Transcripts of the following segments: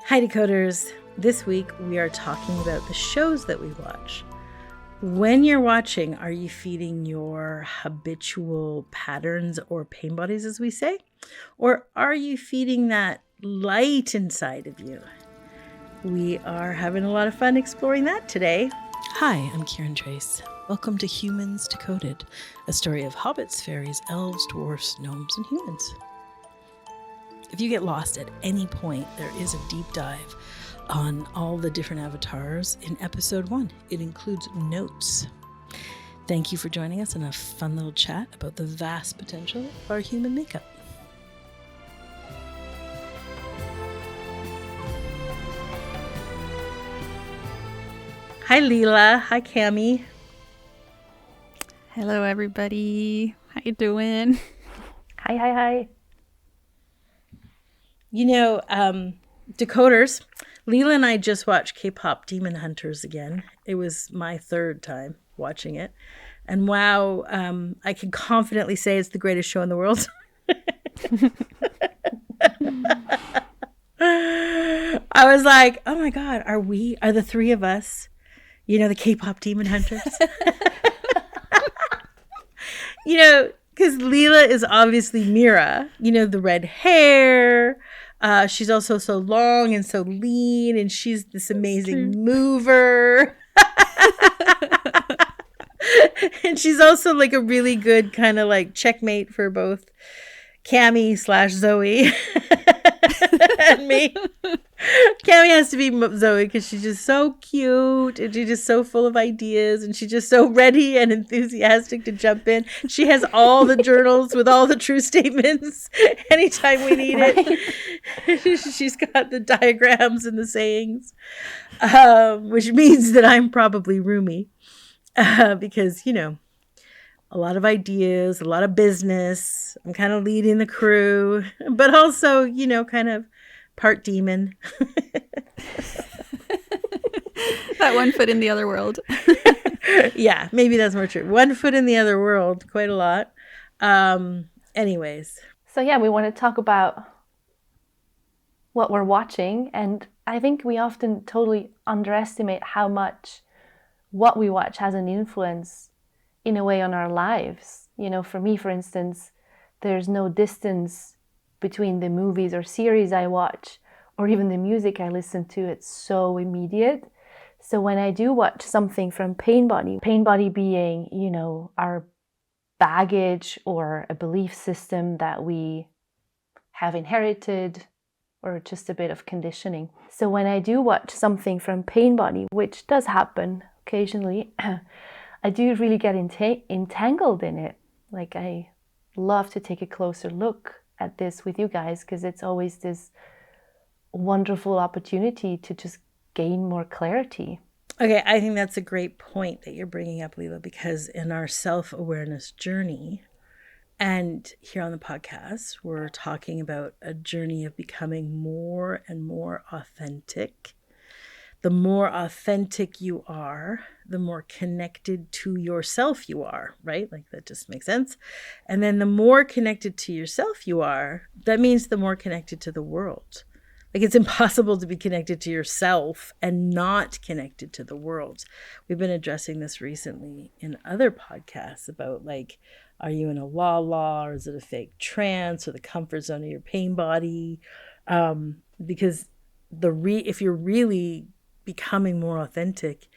Hi Decoders! This week we are talking about the shows that we watch. When you're watching, are you feeding your habitual patterns or pain bodies, as we say? Or are you feeding that light inside of you? We are having a lot of fun exploring that today. Hi, I'm Kiran Trace. Welcome to Humans Decoded, a story of hobbits, fairies, elves, dwarfs, gnomes, and humans. If you get lost at any point, there is a deep dive on all the different avatars in episode 1. It includes notes. Thank you for joining us in a fun little chat about the vast potential of our human makeup. Hi Leela. Hi Cami. Hello everybody. How you doing? Hi. You know, Decoders, Leela and I just watched K-pop Demon Hunters again. It was my third time watching it. And wow, I can confidently say it's the greatest show in the world. I was like, oh my God, are the three of us, the K-pop Demon Hunters? Because Leela is obviously Mira, the red hair. She's also so long and so lean, and she's this amazing mover. And she's also like a really good kind of like checkmate for both Cami / Zoe and me. Cami has to be Zoe because she's just so cute and she's just so full of ideas and she's just so ready and enthusiastic to jump in. She has all the journals with all the true statements anytime we need it. She's got the diagrams and the sayings, which means that I'm probably roomy because, a lot of ideas, a lot of business. I'm kind of leading the crew, but also, kind of part demon. That one foot in the other world. Yeah, maybe that's more true. One foot in the other world, quite a lot. Anyways. So yeah, we want to talk about what we're watching. And I think we often totally underestimate how much what we watch has an influence in a way on our lives. For me, for instance, there's no distance between the movies or series I watch or even the music I listen to. It's so immediate. So when I do watch something from pain body being, our baggage or a belief system that we have inherited or just a bit of conditioning. So when I do watch something from pain body, which does happen occasionally, I do really get entangled in it. Like I love to take a closer look at this with you guys because it's always this wonderful opportunity to just gain more clarity. Okay, I think that's a great point that you're bringing up, Leela, because in our self-awareness journey and here on the podcast, we're talking about a journey of becoming more and more authentic. The more authentic you are, the more connected to yourself you are, right? Like that just makes sense. And then the more connected to yourself you are, that means the more connected to the world. Like it's impossible to be connected to yourself and not connected to the world. We've been addressing this recently in other podcasts about like, are you in a la-la or is it a fake trance or the comfort zone of your pain body? Because if you're really becoming more authentic,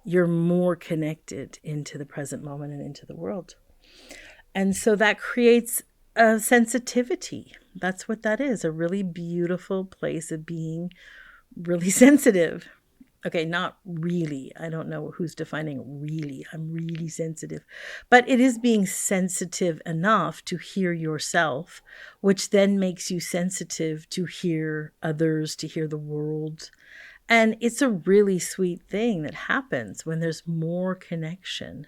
you're more connected into the present moment and into the world. And so that creates a sensitivity. That's what that is, a really beautiful place of being really sensitive. Okay, not really. I don't know who's defining really. I'm really sensitive. But it is being sensitive enough to hear yourself, which then makes you sensitive to hear others, to hear the world. And it's a really sweet thing that happens when there's more connection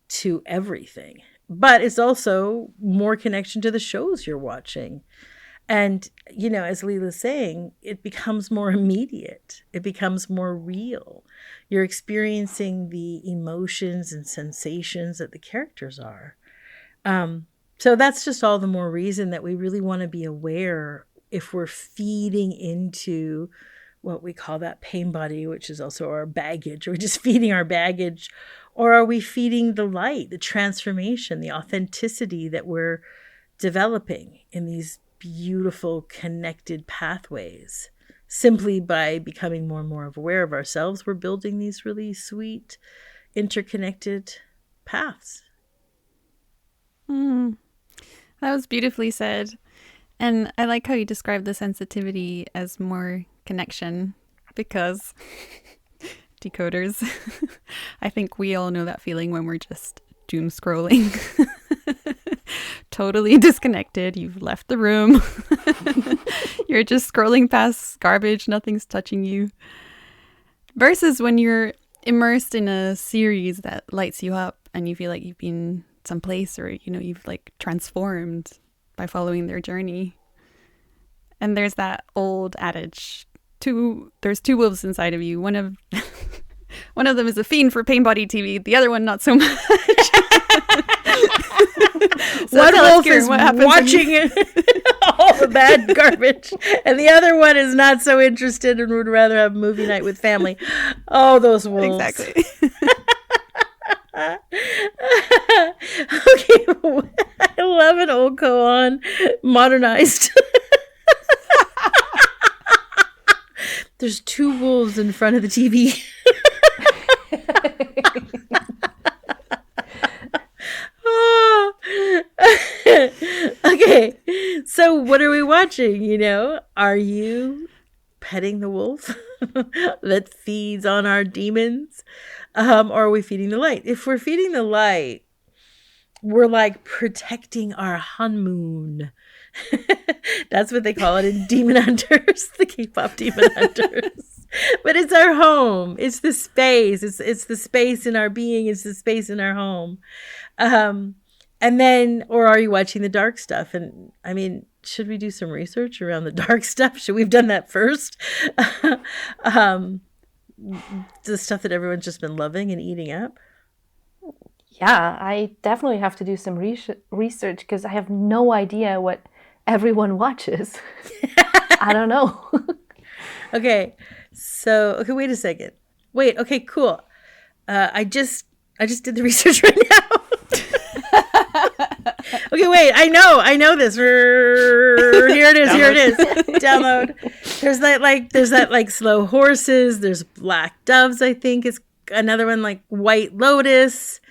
to everything. But it's also more connection to the shows you're watching. And, as Leela's saying, it becomes more immediate. It becomes more real. You're experiencing the emotions and sensations that the characters are. So that's just all the more reason that we really want to be aware if we're feeding into what we call that pain body, which is also our baggage, or we're just feeding our baggage, or are we feeding the light, the transformation, the authenticity that we're developing in these beautiful connected pathways? Simply by becoming more and more aware of ourselves, we're building these really sweet, interconnected paths. That was beautifully said. And I like how you describe the sensitivity as more connection, because decoders, I think we all know that feeling when we're just doom scrolling. Totally disconnected. You've left the room. You're just scrolling past garbage. Nothing's touching you. Versus when you're immersed in a series that lights you up and you feel like you've been someplace, or, you know, you've like transformed by following their journey. And there's that old adage, there's two wolves inside of you. One of them is a fiend for pain body TV. The other one, not so much. So one wolf is watching all the bad garbage, and the other one is not so interested and would rather have movie night with family. Oh, those wolves. Exactly. Okay, I love an old koan modernized. There's two wolves in front of the TV. Oh. Okay, so what are we watching? You know, are you petting the wolf that feeds on our demons? Or are we feeding the light? If we're feeding the light, we're like protecting our honeymoon. That's what they call it in Demon Hunters, the K-pop Demon Hunters. But it's our home. It's the space. It's the space in our being. It's the space in our home. And then, or are you watching the dark stuff? And I mean, should we do some research around the dark stuff? Should we have done that first? The stuff that everyone's just been loving and eating up? Yeah, I definitely have to do some research because I have no idea what everyone watches. I don't know. Okay, wait a second. Wait, okay, cool. I just did the research right now. Okay, wait, I know this. Here it is. Download. There's that slow horses. There's black doves, I think is another one, like White Lotus.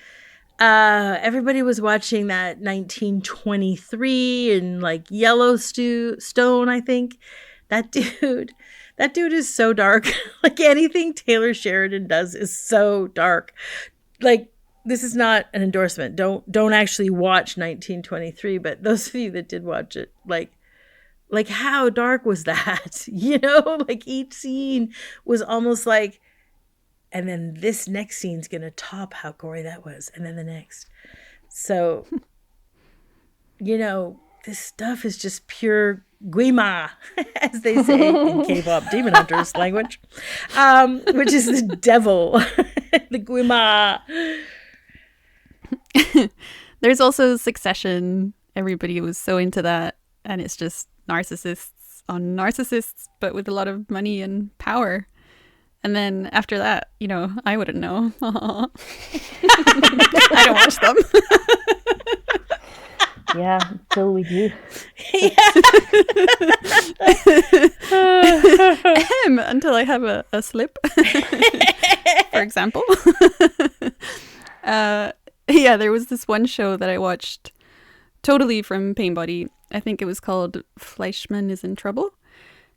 Everybody was watching that 1923 and like Yellowstone, I think. That dude is so dark. Like anything Taylor Sheridan does is so dark. Like, this is not an endorsement. Don't actually watch 1923, but those of you that did watch it, like how dark was that? You know, like each scene was almost like, and then this next scene's going to top how gory that was. And then the next. So, you know, this stuff is just pure guima, as they say in K-pop Demon Hunters language, which is the devil, the guima. There's also Succession. Everybody was so into that. And it's just narcissists on narcissists, but with a lot of money and power. And then after that, you know, I wouldn't know. I don't watch them. Yeah, totally do. Until I have a slip, for example. Yeah, there was this one show that I watched totally from Pain Body. I think it was called Fleischman is in Trouble.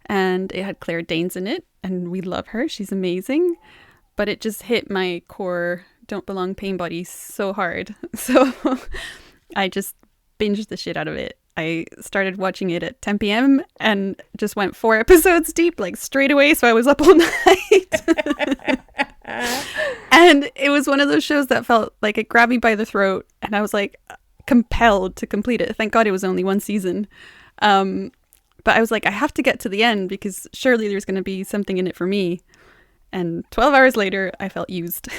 And it had Claire Danes in it. And we love her. She's amazing. But it just hit my core don't belong pain body so hard. So I just binged the shit out of it. I started watching it at 10 p.m. and just went 4 episodes deep, like straight away. So I was up all night. And it was one of those shows that felt like it grabbed me by the throat. And I was like compelled to complete it. Thank God it was only 1 season. But I was like, I have to get to the end because surely there's going to be something in it for me. And 12 hours later, I felt used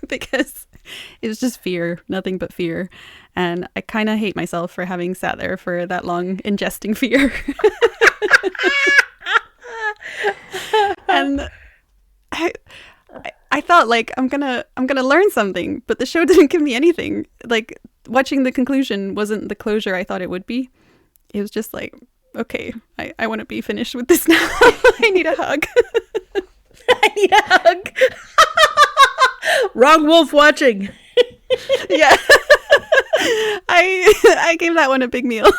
because It was just fear, nothing but fear. And I kind of hate myself for having sat there for that long ingesting fear. And I thought like I'm gonna learn something, but the show didn't give me anything. Like watching the conclusion wasn't the closure I thought it would be. It was just like, okay, I want to be finished with this now. I need a hug. I need a hug. Wrong wolf watching. Yeah. I gave that one a big meal.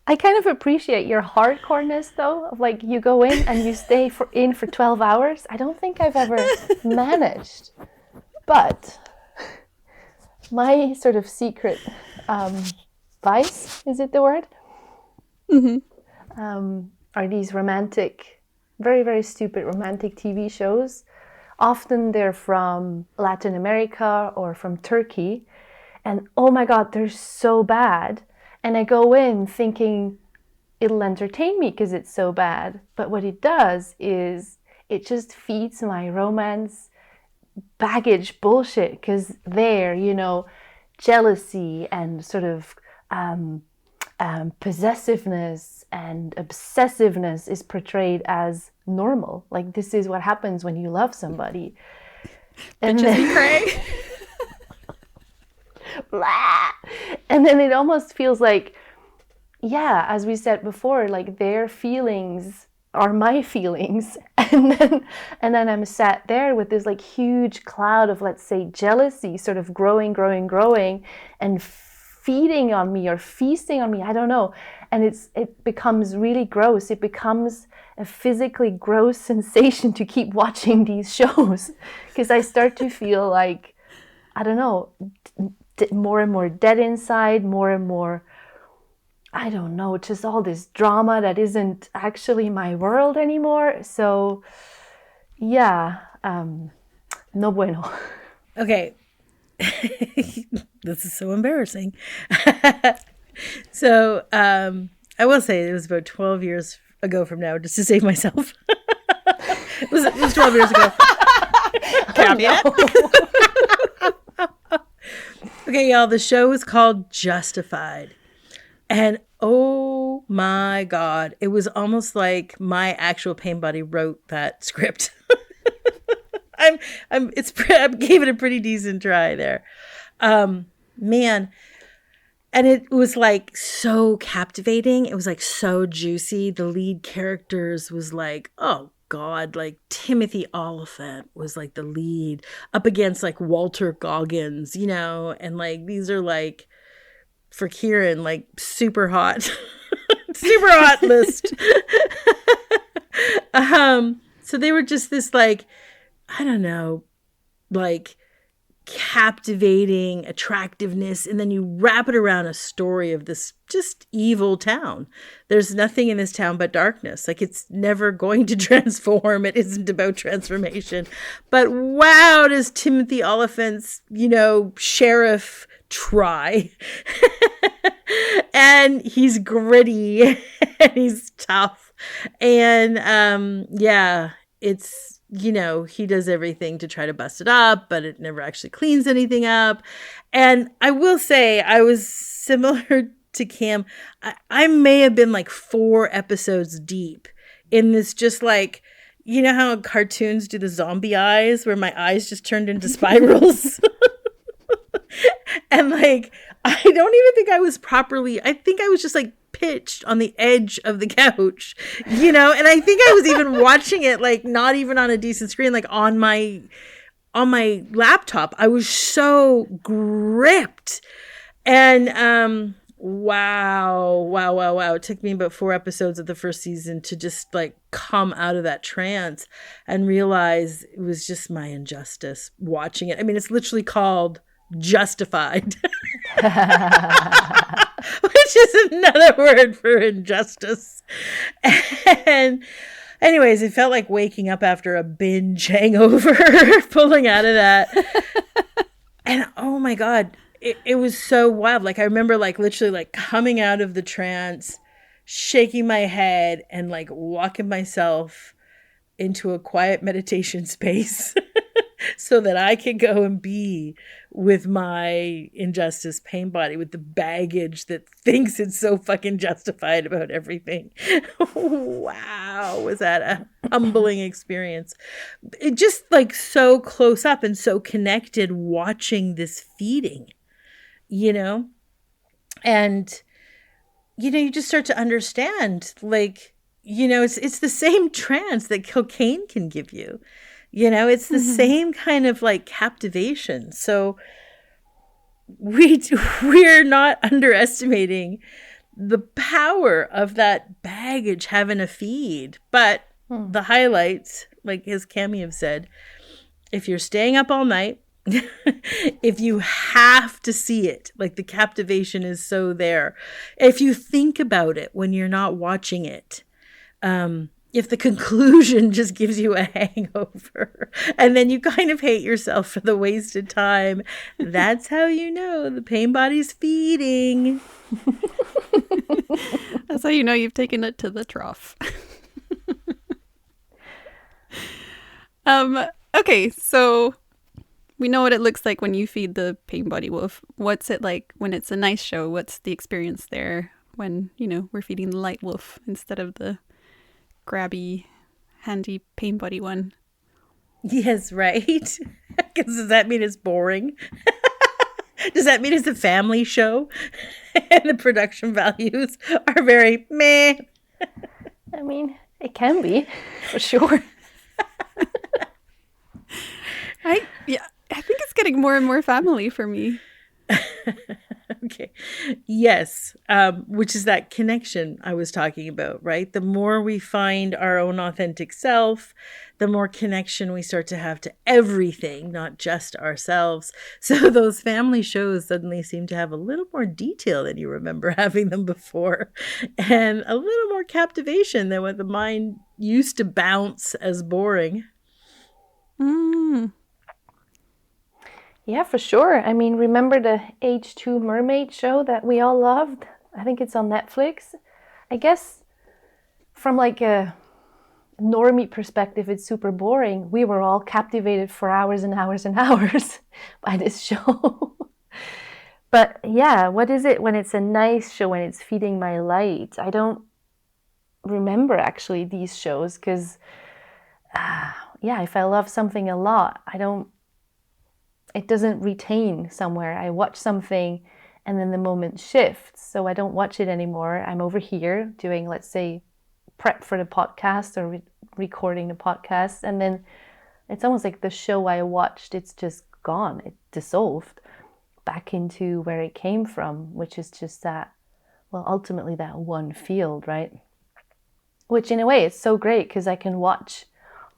I kind of appreciate your hardcoreness, though, of like you go in and you stay for 12 hours. I don't think I've ever managed. But my sort of secret vice, is it the word? Mm-hmm. Are these romantic, very, very stupid romantic TV shows. Often they're from Latin America or from Turkey. And oh my God, they're so bad. And I go in thinking it'll entertain me because it's so bad. But what it does is it just feeds my romance baggage bullshit, because there, jealousy and sort of possessiveness and obsessiveness is portrayed as normal. Like, this is what happens when you love somebody. And Bitches and cray. And then it almost feels like, yeah, as we said before, like their feelings are my feelings. And then I'm sat there with this like huge cloud of, let's say, jealousy sort of growing and feeding on me or feasting on me. I don't know. And it becomes really gross. It becomes a physically gross sensation to keep watching these shows, because I start to feel like, I don't know, more and more dead inside, more and more, I don't know, just all this drama that isn't actually my world anymore. So yeah, no bueno. Okay. This is so embarrassing. So I will say it was about 12 years ago from now, just to save myself. it was 12 years ago. Okay, y'all, the show is called Justified. And oh my God, it was almost like my actual pain buddy wrote that script. I gave it a pretty decent try there. Man. And it was like so captivating. It was like so juicy. The lead characters was like, oh God, like Timothy Oliphant was like the lead up against like Walter Goggins, and like these are like, for Kiran, like super hot, super hot list. So they were just this like, I don't know, like captivating attractiveness, and then you wrap it around a story of this just evil town. There's nothing in this town but darkness. Like, it's never going to transform. It isn't about transformation. But wow, does Timothy Oliphant's, sheriff try. And he's gritty and he's tough. And yeah, it's, he does everything to try to bust it up, but it never actually cleans anything up. And I will say, I was similar to Cam. I may have been like 4 episodes deep in this, just like, you know how cartoons do the zombie eyes, where my eyes just turned into spirals? And like, I don't even think I was properly, I think I was just like pitched on the edge of the couch, and I think I was even watching it like not even on a decent screen, like on my laptop. I was so gripped. And wow. It took me about 4 episodes of the first season to just like come out of that trance and realize it was just my injustice watching it. I mean, it's literally called Justified. Which is another word for injustice. And anyways, it felt like waking up after a binge hangover, pulling out of that. And oh my God, it was so wild. Like, I remember like literally like coming out of the trance, shaking my head and like walking myself into a quiet meditation space so that I can go and be with my injustice pain body, with the baggage that thinks it's so fucking justified about everything. Wow, was that a humbling experience? It just like so close up and so connected, watching this feeding, you know? And, you know, you just start to understand, like, you know, it's the same trance that cocaine can give you. You know, it's the same kind of like captivation. So we're not underestimating the power of that baggage having a feed. But the highlights, like as Cami have said, if you're staying up all night, if you have to see it, like the captivation is so there. If you think about it when you're not watching it, if the conclusion just gives you a hangover and then you kind of hate yourself for the wasted time, that's how you know the pain body's feeding. That's how you know you've taken it to the trough. Okay, so we know what it looks like when you feed the pain body wolf. What's it like when it's a nice show? What's the experience there when, you know, we're feeding the light wolf instead of the grabby, handy pain body one? Yes, right? Because does that mean it's boring? Does that mean it's a family show? And the production values are very meh? I mean, it can be, for sure. I think it's getting more and more family for me. Okay. Yes. Which is that connection I was talking about, right? The more we find our own authentic self, the more connection we start to have to everything, not just ourselves. So those family shows suddenly seem to have a little more detail than you remember having them before, and a little more captivation than what the mind used to bounce as boring. Yeah, for sure. I mean, remember the H2 Mermaid show that we all loved? I think it's on Netflix. I guess from like a normie perspective, it's super boring. We were all captivated for hours and hours and hours by this show. But yeah, what is it when it's a nice show, when it's feeding my light? I don't remember actually these shows because, yeah, if I love something a lot, it doesn't retain somewhere. I watch something and then the moment shifts. So I don't watch it anymore. I'm over here doing, let's say, prep for the podcast or recording the podcast. And then it's almost like the show I watched, it's just gone. It dissolved back into where it came from, which is just that, well, ultimately that one field, right? Which in a way it's so great because I can watch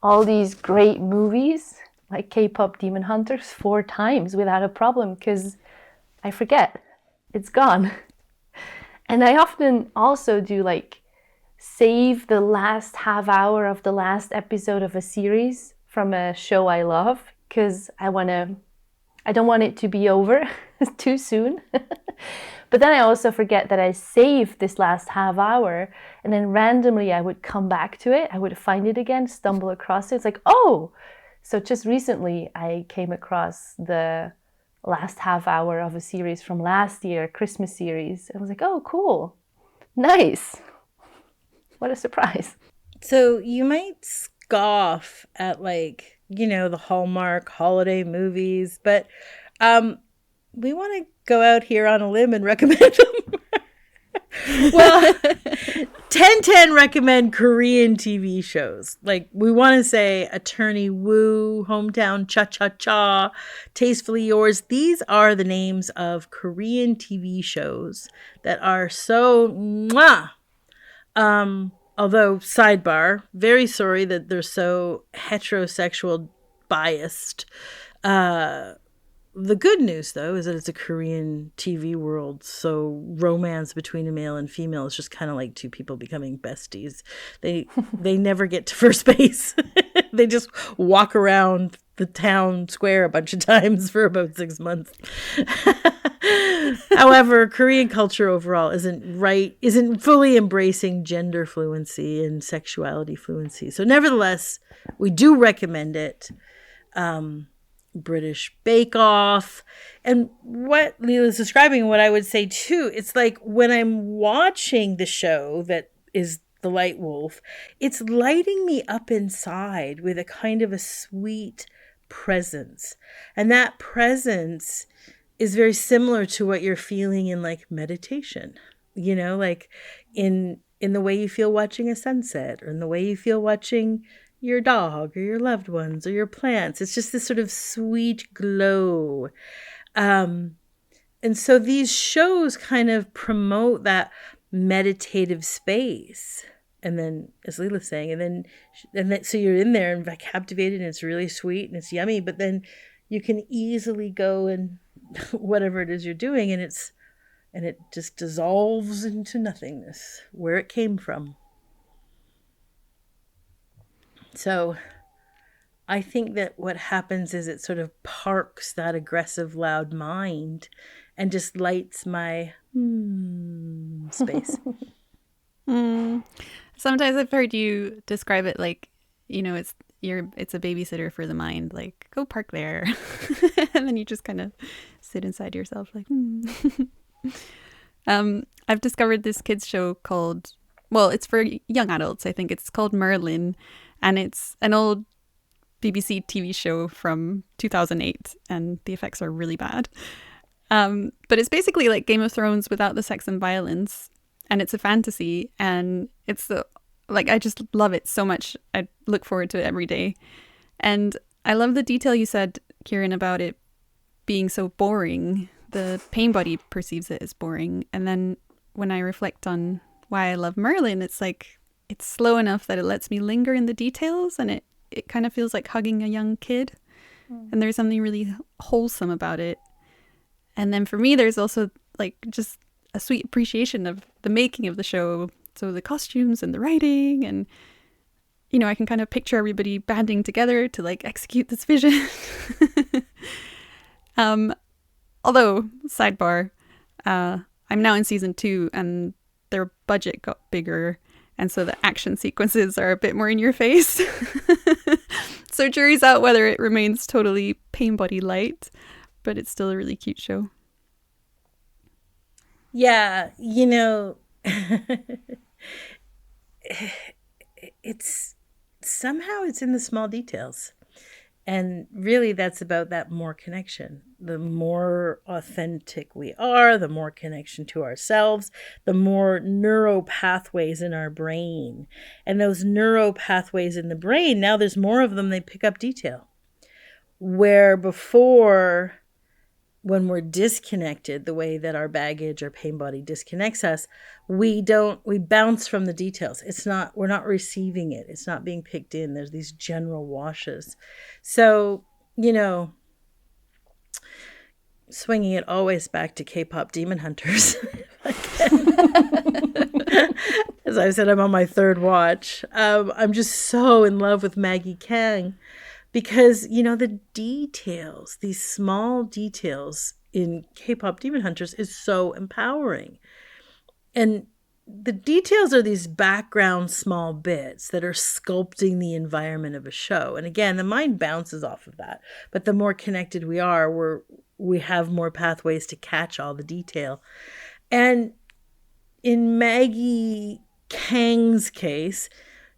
all these great movies like K-pop Demon Hunters 4 times without a problem because I forget. It's gone. And I often also do like save the last half hour of the last episode of a series from a show I love because I don't want it to be over too soon. But then I also forget that I saved this last half hour and then randomly I would come back to it. I would find it again, stumble across it. It's like, oh, so just recently I came across the last half hour of a series from last year, Christmas series. I was like, oh, cool. Nice. What a surprise. So you might scoff at like, you know, the Hallmark holiday movies, but we want to go out here on a limb and recommend them. Well, 1010 recommend Korean TV shows. Like we want to say Attorney Woo, Hometown Cha-Cha-Cha, Tastefully Yours. These are the names of Korean TV shows that are so mwah. Although, sidebar, very sorry that they're so heterosexual biased. The good news, though, is that it's a Korean TV world, so romance between a male and female is just kind of like two people becoming besties. They never get to first base. They just walk around the town square a bunch of times for about 6 months. However, Korean culture overall isn't fully embracing gender fluency and sexuality fluency. So nevertheless, we do recommend it. British Bake Off. And what Leela's describing, what I would say too, it's like when I'm watching the show that is The Light Wolf, it's lighting me up inside with a kind of a sweet presence. And that presence is very similar to what you're feeling in like meditation, you know, like in the way you feel watching a sunset, or in the way you feel watching your dog or your loved ones or your plants. It's just this sort of sweet glow. And so these shows kind of promote that meditative space. And then, as Leela's saying, and then so you're in there and captivated, and it's really sweet and it's yummy, but then you can easily go and whatever it is you're doing, and it just dissolves into nothingness where it came from. So I think that what happens is it sort of parks that aggressive, loud mind and just lights my space. Sometimes I've heard you describe it like, you know, it's a babysitter for the mind, like go park there. And then you just kind of sit inside yourself like, I've discovered this kids show called, well, it's for young adults. I think it's called Merlin, and it's an old BBC TV show from 2008, and the effects are really bad. But it's basically like Game of Thrones without the sex and violence, and it's a fantasy, and it's like, I just love it so much. I look forward to it every day. And I love the detail you said, Kiran, about it being so boring. The pain body perceives it as boring. And then when I reflect on why I love Merlin, it's like, it's slow enough that it lets me linger in the details, and it kind of feels like hugging a young kid. And there's something really wholesome about it. And then for me, there's also like just a sweet appreciation of the making of the show. So the costumes and the writing, and, you know, I can kind of picture everybody banding together to like execute this vision. Although, sidebar, I'm now in season 2 and their budget got bigger. And so the action sequences are a bit more in your face. So jury's out whether it remains totally pain body light, but it's still a really cute show. Yeah, you know, it's in the small details. And really that's about that more connection. The more authentic we are, the more connection to ourselves, the more neural pathways in our brain. And those neural pathways in the brain, now there's more of them, they pick up detail. Where before, when we're disconnected, the way that our baggage or pain body disconnects us, we bounce from the details. We're not receiving it. It's not being picked in. There's these general washes. So, you know, swinging it always back to K-pop Demon Hunters. As I said, I'm on my 3rd watch. I'm just so in love with Maggie Kang. Because, you know, the details, these small details in K-pop Demon Hunters is so empowering. And the details are these background small bits that are sculpting the environment of a show. And again, the mind bounces off of that. But the more connected we are, we have more pathways to catch all the detail. And in Maggie Kang's case,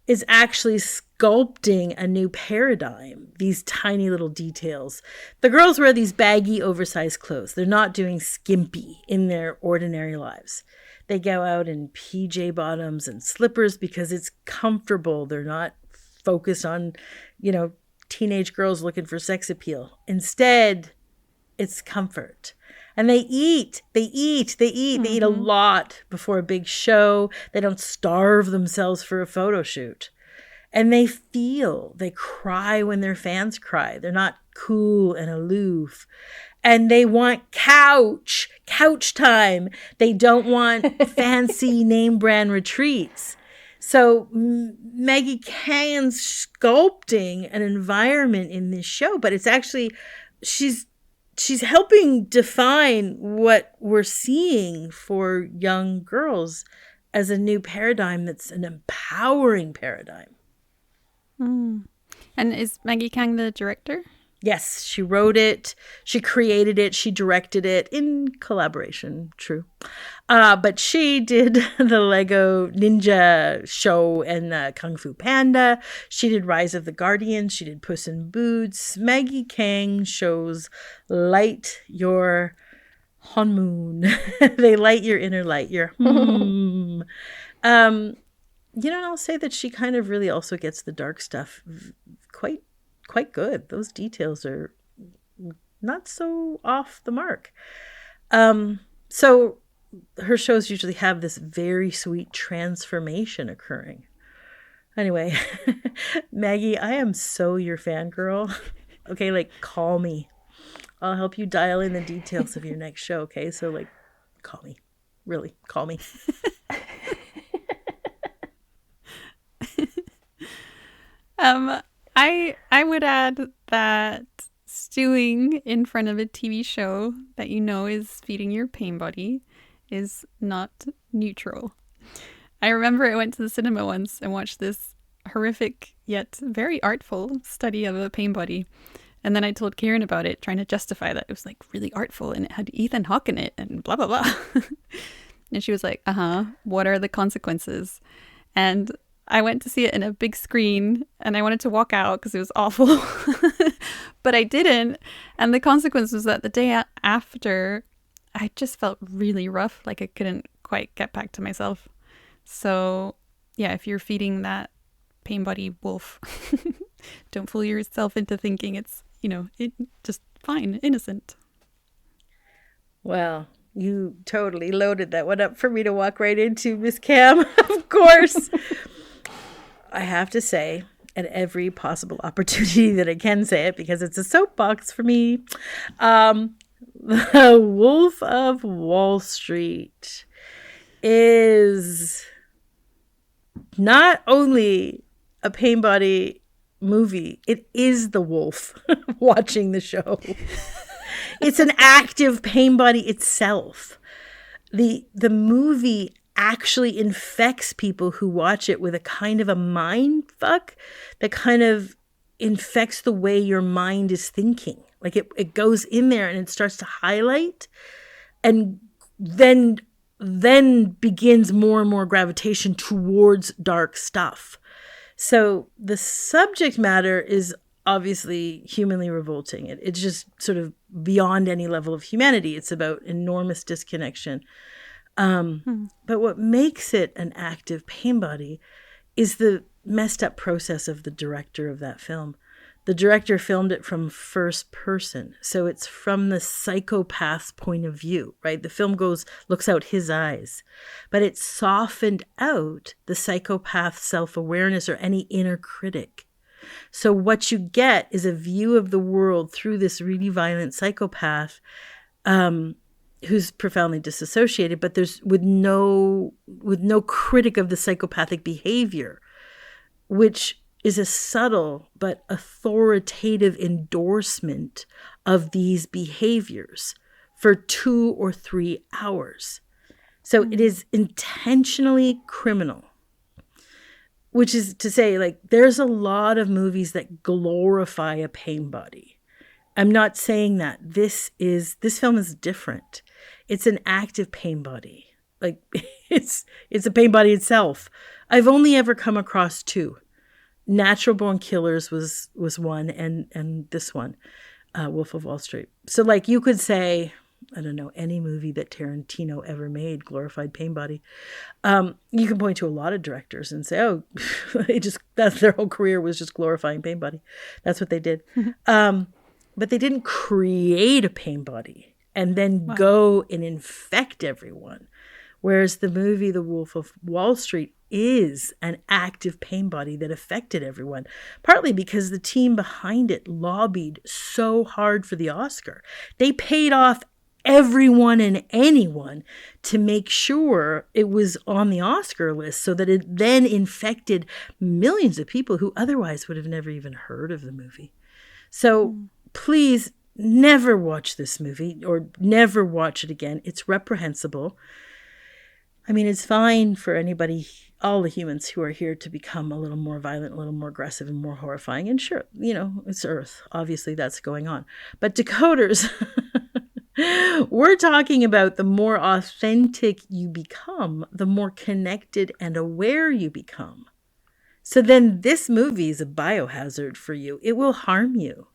is actually sculpting a new paradigm, these tiny little details. The girls wear these baggy, oversized clothes. They're not doing skimpy in their ordinary lives. They go out in PJ bottoms and slippers because it's comfortable. They're not focused on, you know, teenage girls looking for sex appeal. Instead, it's comfort. And they eat a lot before a big show. They don't starve themselves for a photo shoot. And they cry when their fans cry. They're not cool and aloof. And they want couch time. They don't want fancy name brand retreats. So Maggie Kang's sculpting an environment in this show, but it's actually, she's helping define what we're seeing for young girls as a new paradigm that's an empowering paradigm. And is Maggie Kang the director? Yes, she wrote it, she created it, she directed it in collaboration, true. But she did the Lego Ninja show and the Kung Fu Panda. She did Rise of the Guardians. She did Puss in Boots. Maggie Kang shows Light Your Honmoon. They light your inner light, your I'll say that she kind of really also gets the dark stuff quite good. Those details are not so off the mark. So her shows usually have this very sweet transformation occurring. Anyway, Maggie, I am so your fangirl. Okay, like, call me. I'll help you dial in the details of your next show, okay? So, like, call me. Really, call me. I would add that stewing in front of a TV show that you know is feeding your pain body is not neutral. I remember I went to the cinema once and watched this horrific yet very artful study of a pain body. And then I told Kiran about it, trying to justify that it was like really artful and it had Ethan Hawke in it and blah, blah, blah. And she was like, what are the consequences? And I went to see it in a big screen and I wanted to walk out because it was awful. But I didn't. And the consequence was that the day after, I just felt really rough. Like I couldn't quite get back to myself. So yeah, if you're feeding that pain body wolf, don't fool yourself into thinking it's, it just fine, innocent. Well, you totally loaded that one up for me to walk right into, Miss Cam. Of course. I have to say, at every possible opportunity that I can say it, because it's a soapbox for me, The Wolf of Wall Street is not only a pain body movie, it is the wolf watching the show. It's an active pain body itself. The movie actually infects people who watch it with a kind of a mind fuck that kind of infects the way your mind is thinking. Like it goes in there and it starts to highlight and then begins more and more gravitation towards dark stuff. So the subject matter is obviously humanly revolting. It's just sort of beyond any level of humanity. It's about enormous disconnection. But what makes it an active pain body is the messed up process of the director of that film. The director filmed it from first person. So it's from the psychopath's point of view, right? The film looks out his eyes, but it softened out the psychopath's self-awareness or any inner critic. So what you get is a view of the world through this really violent psychopath, who's profoundly disassociated, but there's with no critic of the psychopathic behavior, which is a subtle but authoritative endorsement of these behaviors for 2 or 3 hours. So it is intentionally criminal, which is to say, like, there's a lot of movies that glorify a pain body. I'm not saying that. This film is different. It's an active pain body. Like it's a pain body itself. I've only ever come across 2. Natural Born Killers was one, and this one, Wolf of Wall Street. So like you could say, I don't know, any movie that Tarantino ever made glorified pain body. You can point to a lot of directors and say, oh, that's their whole career was just glorifying pain body. That's what they did. But they didn't create a pain body and then go and infect everyone. Whereas the movie The Wolf of Wall Street is an active pain body that affected everyone, partly because the team behind it lobbied so hard for the Oscar. They paid off everyone and anyone to make sure it was on the Oscar list so that it then infected millions of people who otherwise would have never even heard of the movie. So please never watch this movie or never watch it again. It's reprehensible. I mean, it's fine for anybody all the humans who are here to become a little more violent, a little more aggressive, and more horrifying. And sure, it's Earth. Obviously, that's going on. But decoders, we're talking about the more authentic you become, the more connected and aware you become. So then this movie is a biohazard for you. It will harm you.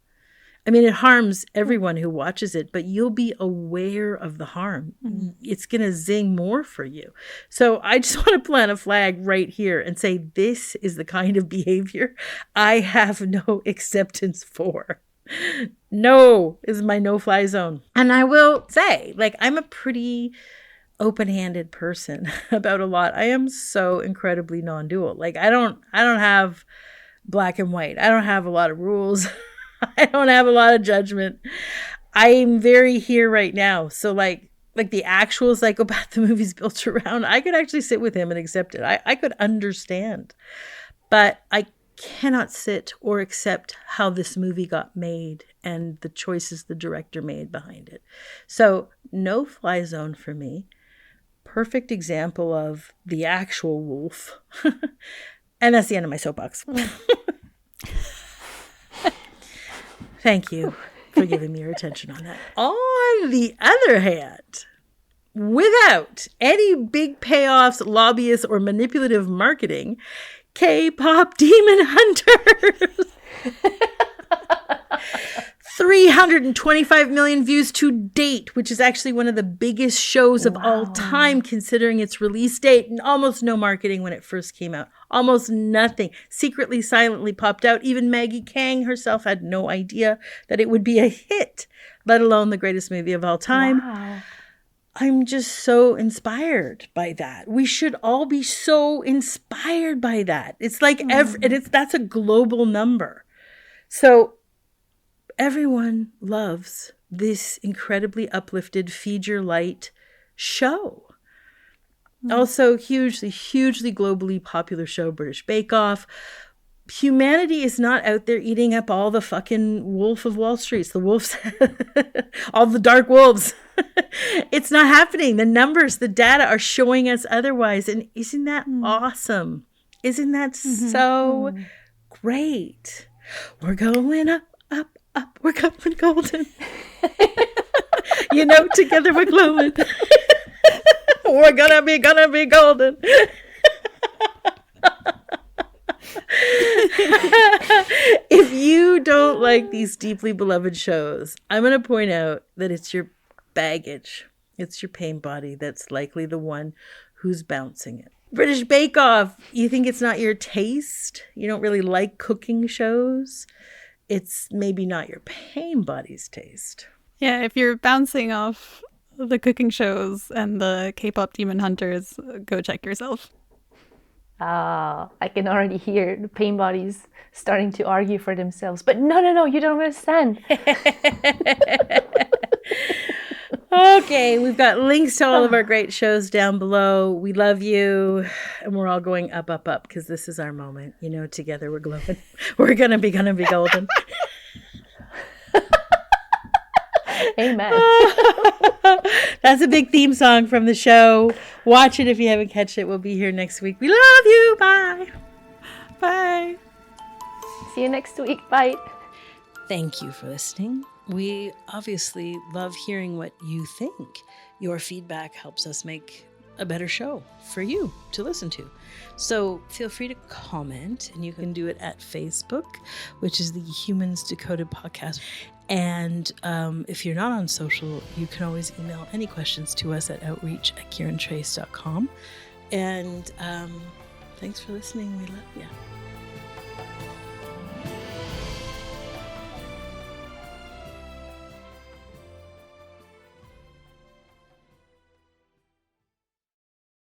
I mean, it harms everyone who watches it, but you'll be aware of the harm. Mm-hmm. It's going to zing more for you. So I just want to plant a flag right here and say, this is the kind of behavior I have no acceptance for. No is my no-fly zone. And I will say, like, I'm a pretty open-handed person about a lot. I am so incredibly non-dual. Like, I don't have black and white. I don't have a lot of rules. I don't have a lot of judgment. I'm very here right now. So like the actual psychopath the movie's built around, I could actually sit with him and accept it. I could understand. But I cannot sit or accept how this movie got made and the choices the director made behind it. So no fly zone for me. Perfect example of the actual wolf. And that's the end of my soapbox. Thank you for giving me your attention on that. On the other hand, without any big payoffs, lobbyists, or manipulative marketing, K-pop demon hunters. 325 million views to date, which is actually one of the biggest shows of all time considering its release date, and almost no marketing when it first came out. Almost nothing. Secretly, silently popped out. Even Maggie Kang herself had no idea that it would be a hit, let alone the greatest movie of all time. Wow. I'm just so inspired by that. We should all be so inspired by that. It's like that's a global number. So everyone loves this incredibly uplifted Feed Your Light show. Also, hugely globally popular show, British Bake Off. Humanity is not out there eating up all the fucking wolf of Wall Street. The wolves, all the dark wolves. It's not happening. The numbers, the data are showing us otherwise. And isn't that awesome? Isn't that so great? We're going up, up, up. We're coming golden. Together we're glowing. We're gonna be golden. If you don't like these deeply beloved shows, I'm going to point out that it's your baggage. It's your pain body that's likely the one who's bouncing it. British Bake Off, you think it's not your taste? You don't really like cooking shows? It's maybe not your pain body's taste. Yeah, if you're bouncing off the cooking shows and the K-pop demon hunters, go check yourself. I can already hear the pain bodies starting to argue for themselves. But no, you don't understand. Okay, we've got links to all of our great shows down below. We love you. And we're all going up, up, up because this is our moment. Together we're glowing. We're gonna be golden. Amen. That's a big theme song from the show. Watch it if you haven't catched it. We'll be here next week. We love you. Bye. Bye. See you next week. Bye. Thank you for listening. We obviously love hearing what you think. Your feedback helps us make a better show for you to listen to. So feel free to comment, and you can do it at Facebook, which is the Humans Decoded podcast. And if you're not on social, you can always email any questions to us at outreach@kirantrace.com. And thanks for listening. We love you.